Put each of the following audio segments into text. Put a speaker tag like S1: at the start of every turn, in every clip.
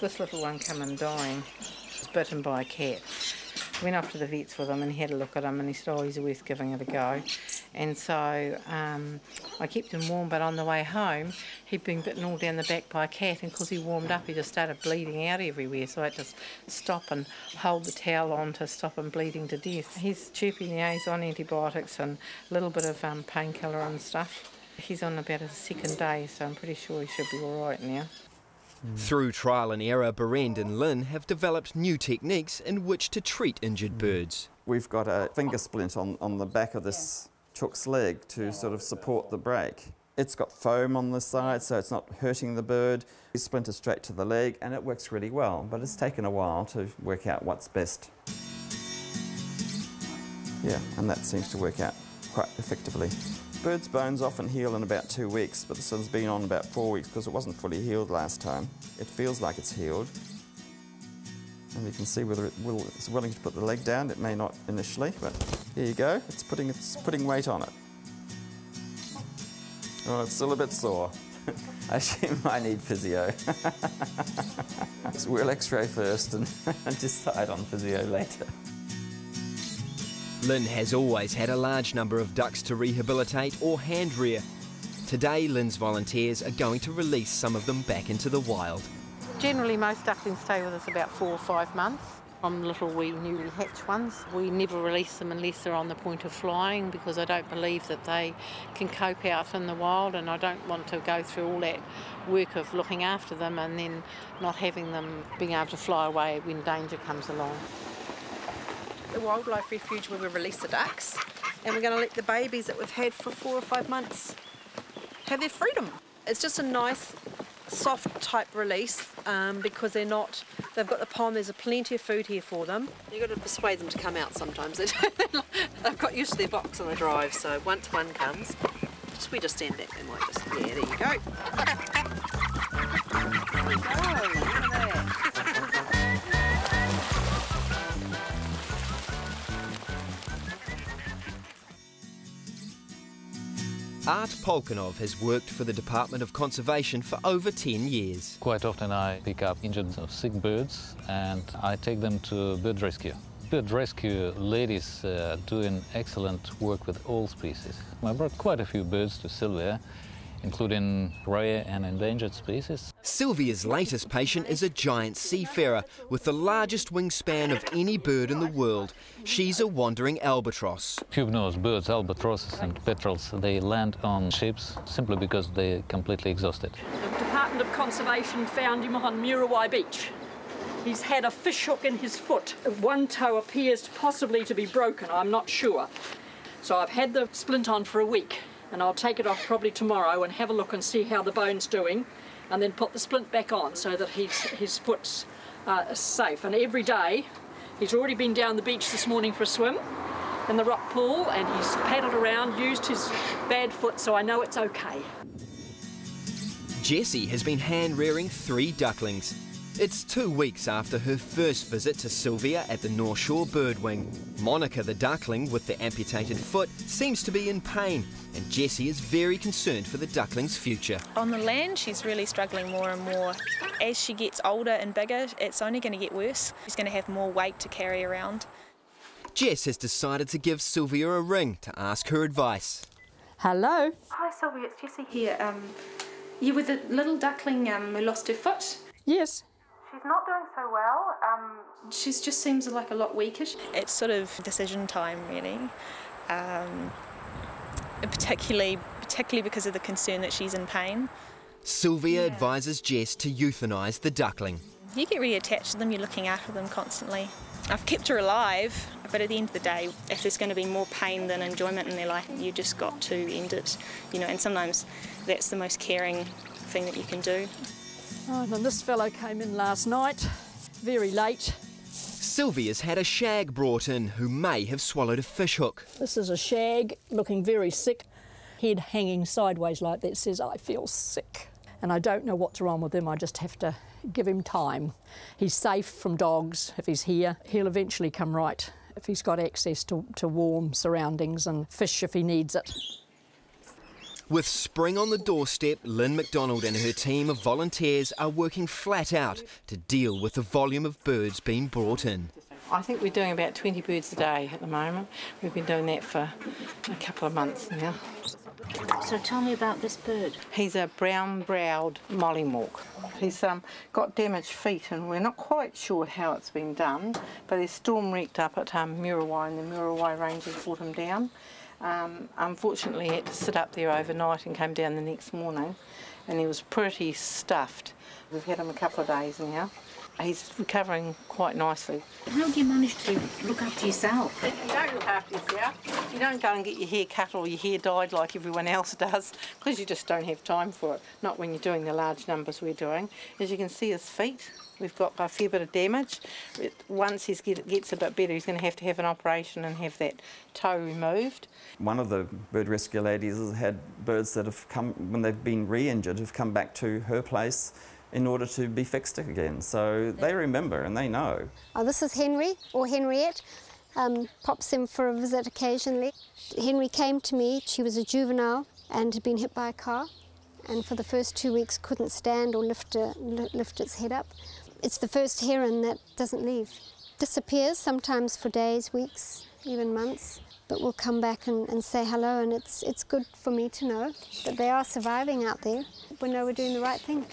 S1: This little one come in dying. He was bitten by a cat. Went off to the vets with him and he had a look at him and he said, oh, he's worth giving it a go. And so I kept him warm, but on the way home he'd been bitten all down the back by a cat, and because he warmed up he just started bleeding out everywhere, so I had to stop and hold the towel on to stop him bleeding to death. He's chirping now, he's on antibiotics and a little bit of painkiller and stuff. He's on about his second day, so I'm pretty sure he should be all right now.
S2: Through trial and error, Berend and Lynn have developed new techniques in which to treat injured birds.
S3: We've got a finger splint on the back of this chook's leg to sort of support the break. It's got foam on the side, so it's not hurting the bird. We splint it straight to the leg and it works really well, but it's taken a while to work out what's best. Yeah, and that seems to work out quite effectively. Birds' bones often heal in about 2 weeks, but this one's been on about 4 weeks because it wasn't fully healed last time. It feels like it's healed. And you can see whether it's willing to put the leg down. It may not initially, but there you go. It's putting weight on it. Oh, it's still a bit sore. I assume I need physio. So we'll x-ray first and decide on physio later.
S2: Lynn has always had a large number of ducks to rehabilitate or hand rear. Today, Lynn's volunteers are going to release some of them back into the wild.
S1: Generally, most ducklings stay with us about 4 or 5 months. From little wee newly hatched ones, we never release them unless they're on the point of flying, because I don't believe that they can cope out in the wild, and I don't want to go through all that work of looking after them and then not having them being able to fly away when danger comes along.
S4: The wildlife refuge where we release the ducks, and we're going to let the babies that we've had for 4 or 5 months have their freedom. It's just a nice soft type release because they've got the pond, there's plenty of food here for them. You've got to persuade them to come out sometimes. They've got used to their box on the drive, so once one comes, we just stand back, they might just, yeah, there you go. There you go, look at that.
S2: Art Polkanov has worked for the Department of Conservation for over 10 years.
S5: Quite often I pick up injured or sick birds and I take them to bird rescue. Bird rescue ladies are doing excellent work with all species. I brought quite a few birds to Sylvia, including rare and endangered species.
S2: Sylvia's latest patient is a giant seafarer with the largest wingspan of any bird in the world. She's a wandering albatross.
S5: Cube-nosed birds, albatrosses and petrels, they land on ships simply because they're completely exhausted.
S6: The Department of Conservation found him on Muriwai Beach. He's had a fish hook in his foot. One toe appears possibly to be broken, I'm not sure. So I've had the splint on for a week, and I'll take it off probably tomorrow and have a look and see how the bone's doing, and then put the splint back on so that his foot's safe. And every day, he's already been down the beach this morning for a swim in the rock pool, and he's paddled around, used his bad foot, so I know it's okay.
S2: Jessie has been hand-rearing 3 ducklings. It's 2 weeks after her first visit to Sylvia at the North Shore Birdwing. Monica the duckling with the amputated foot seems to be in pain, and Jessie is very concerned for the duckling's future.
S7: On the land, she's really struggling more and more. As she gets older and bigger, it's only going to get worse. She's going to have more weight to carry around.
S2: Jess has decided to give Sylvia a ring to ask her advice.
S8: Hello.
S9: Hi Sylvia, it's Jessie here. You were the little duckling who lost her foot?
S8: Yes.
S9: She's not doing so well. She just seems like a lot weakish.
S7: It's sort of decision time, really. Particularly because of the concern that she's in pain.
S2: Sylvia advises Jess to euthanise the duckling.
S7: You get really attached to them, you're looking after them constantly. I've kept her alive, but at the end of the day, if there's going to be more pain than enjoyment in their life, you just got to end it, and sometimes that's the most caring thing that you can do.
S8: Oh, and this fellow came in last night, very late.
S2: Sylvia's had a shag brought in who may have swallowed a fish hook.
S8: This is a shag, looking very sick. Head hanging sideways like that, says, I feel sick. And I don't know what's wrong with him, I just have to give him time. He's safe from dogs if he's here. He'll eventually come right if he's got access to warm surroundings and fish if he needs it.
S2: With spring on the doorstep, Lynn McDonald and her team of volunteers are working flat out to deal with the volume of birds being brought in.
S1: I think we're doing about 20 birds a day at the moment. We've been doing that for a couple of months now.
S10: So tell me about this bird.
S1: He's a brown-browed mollymawk. He's got damaged feet and we're not quite sure how it's been done, but he's storm wrecked up at Muriwai and the Muriwai Rangers brought him down. Unfortunately, he had to sit up there overnight and came down the next morning, and he was pretty stuffed. We've had him a couple of days now. He's recovering quite nicely.
S10: How do you manage to look after yourself?
S1: You don't look after yourself. You don't go and get your hair cut or your hair dyed like everyone else does, because you just don't have time for it, not when you're doing the large numbers we're doing. As you can see, his feet, we've got a fair bit of damage. Once he gets a bit better, he's going to have an operation and have that toe removed.
S3: One of the bird rescue ladies has had birds that have come, when they've been re-injured, have come back to her place in order to be fixed again. So they remember and they know.
S11: Oh, this is Henry, or Henriette. Pops in for a visit occasionally. Henry came to me, she was a juvenile and had been hit by a car, and for the first 2 weeks couldn't stand or lift its head up. It's the first heron that doesn't leave. Disappears sometimes for days, weeks, even months, but will come back and say hello, and it's good for me to know that they are surviving out there. We know we're doing the right thing.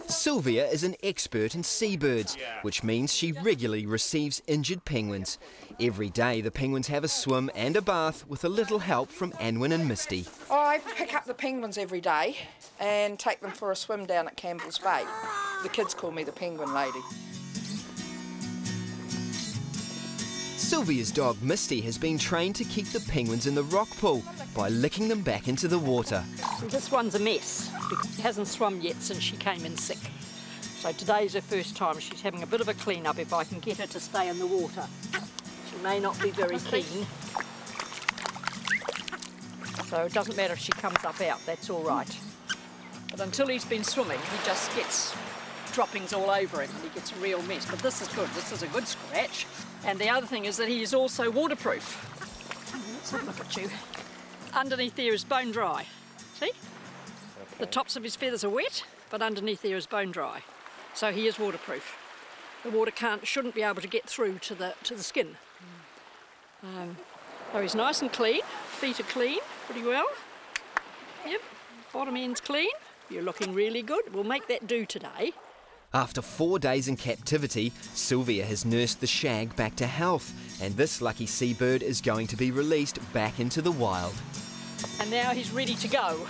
S2: Sylvia is an expert in seabirds, which means she regularly receives injured penguins. Every day the penguins have a swim and a bath with a little help from Anwin and Misty.
S12: I pick up the penguins every day and take them for a swim down at Campbell's Bay. The kids call me the penguin lady.
S2: Sylvia's dog Misty has been trained to keep the penguins in the rock pool by licking them back into the water.
S6: This one's a mess because she hasn't swum yet since she came in sick. So today's her first time. She's having a bit of a clean up if I can get her to stay in the water. She may not be very keen. So it doesn't matter if she comes up out, that's all right. But until he's been swimming, he just gets droppings all over him and he gets a real mess. But this is good, this is a good scratch. And the other thing is that he is also waterproof. Let's have a look at you. Underneath there is bone dry. See? The tops of his feathers are wet, but underneath there is bone dry. So he is waterproof. The water shouldn't be able to get through to the skin. So he's nice and clean. Feet are clean, pretty well. Yep, bottom end's clean. You're looking really good. We'll make that do today.
S2: After 4 days in captivity, Sylvia has nursed the shag back to health, and this lucky seabird is going to be released back into the wild.
S6: And now he's ready to go.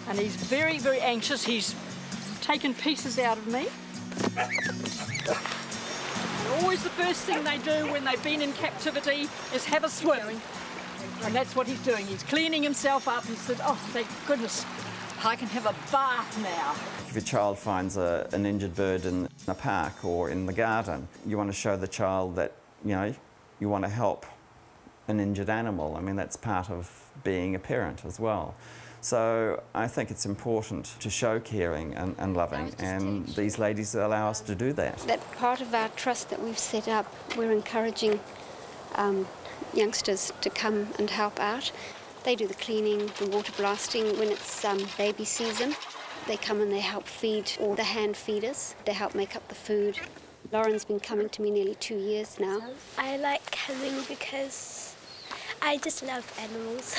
S6: And he's very, very anxious. He's taken pieces out of me. And always the first thing they do when they've been in captivity is have a swim. And that's what he's doing. He's cleaning himself up. He said, oh, thank goodness, I can have a bath now.
S3: If your child finds an injured bird in a park or in the garden, you want to show the child that, you know, you want to help an injured animal. I mean, that's part of being a parent as well. So I think it's important to show caring and loving, and these ladies allow us to do that.
S11: That part of our trust that we've set up, we're encouraging youngsters to come and help out. They do the cleaning, the water blasting when it's baby season. They come and they help feed all the hand feeders. They help make up the food. Lauren's been coming to me nearly 2 years now.
S13: I like coming because I just love animals.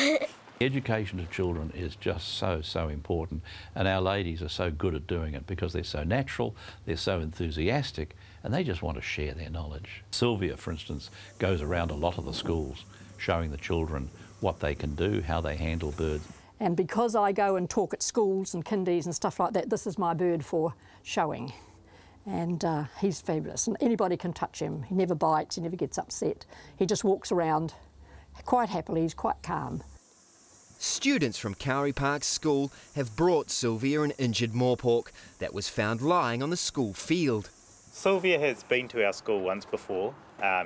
S14: Education to children is just so important, and our ladies are so good at doing it because they're so natural, they're so enthusiastic, and they just want to share their knowledge. Sylvia, for instance, goes around a lot of the schools showing the children what they can do, how they handle birds.
S8: And because I go and talk at schools and kindies and stuff like that, this is my bird for showing. And he's fabulous, and anybody can touch him. He never bites, he never gets upset. He just walks around quite happily, he's quite calm.
S2: Students from Kauri Park School have brought Sylvia an injured moorpork that was found lying on the school field.
S15: Sylvia has been to our school once before.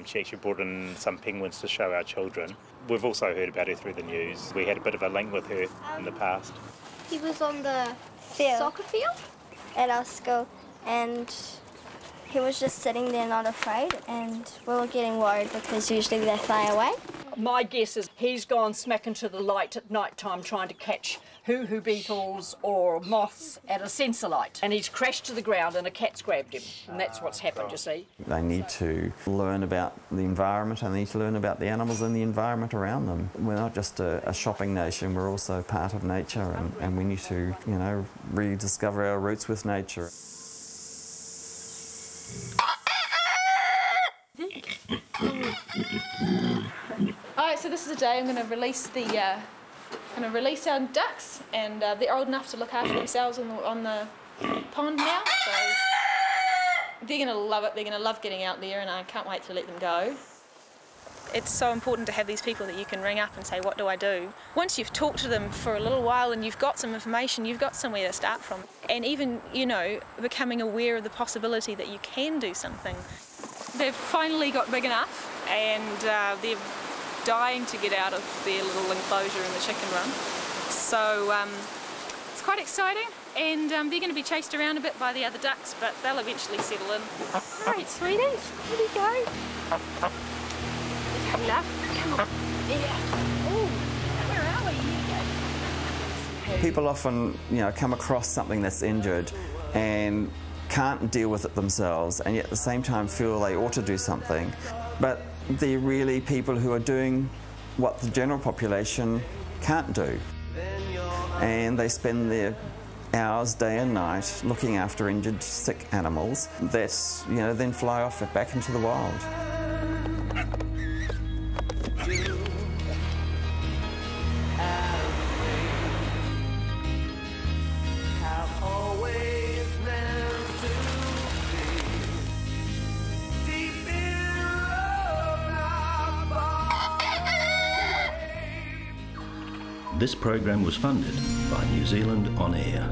S15: She actually brought in some penguins to show our children. We've also heard about her through the news. We had a bit of a link with her in the past.
S13: He was on the soccer field at our school, and he was just sitting there not afraid, and we were getting worried because usually they fly away.
S6: My guess is he's gone smack into the light at night time trying to catch hoo-hoo beetles or moths at a sensor light, and he's crashed to the ground and a cat's grabbed him, and that's what's happened, you see.
S3: They need to learn about the environment, and they need to learn about the animals and the environment around them. We're not just a shopping nation, we're also part of nature, and we need to, you know, rediscover our roots with nature.
S9: Alright, so this is the day I'm going to release our ducks, and they're old enough to look after themselves on the pond now. So they're going to love it. They're going to love getting out there, and I can't wait to let them go. It's so important to have these people that you can ring up and say, what do I do? Once you've talked to them for a little while and you've got some information, you've got somewhere to start from. And even, you know, becoming aware of the possibility that you can do something. They've finally got big enough, and they're dying to get out of their little enclosure in the chicken run. So it's quite exciting, and they're going to be chased around a bit by the other ducks, but they'll eventually settle in. All right, sweeties, here we go. Come on, come on. Yeah. Ooh, where are we? Here you go.
S3: People often, you know, come across something that's injured and can't deal with it themselves, and yet at the same time feel they ought to do something. But they're really people who are doing what the general population can't do. And they spend their hours day and night looking after injured, sick animals that, you know, then fly off back into the wild.
S16: This program was funded by New Zealand On Air.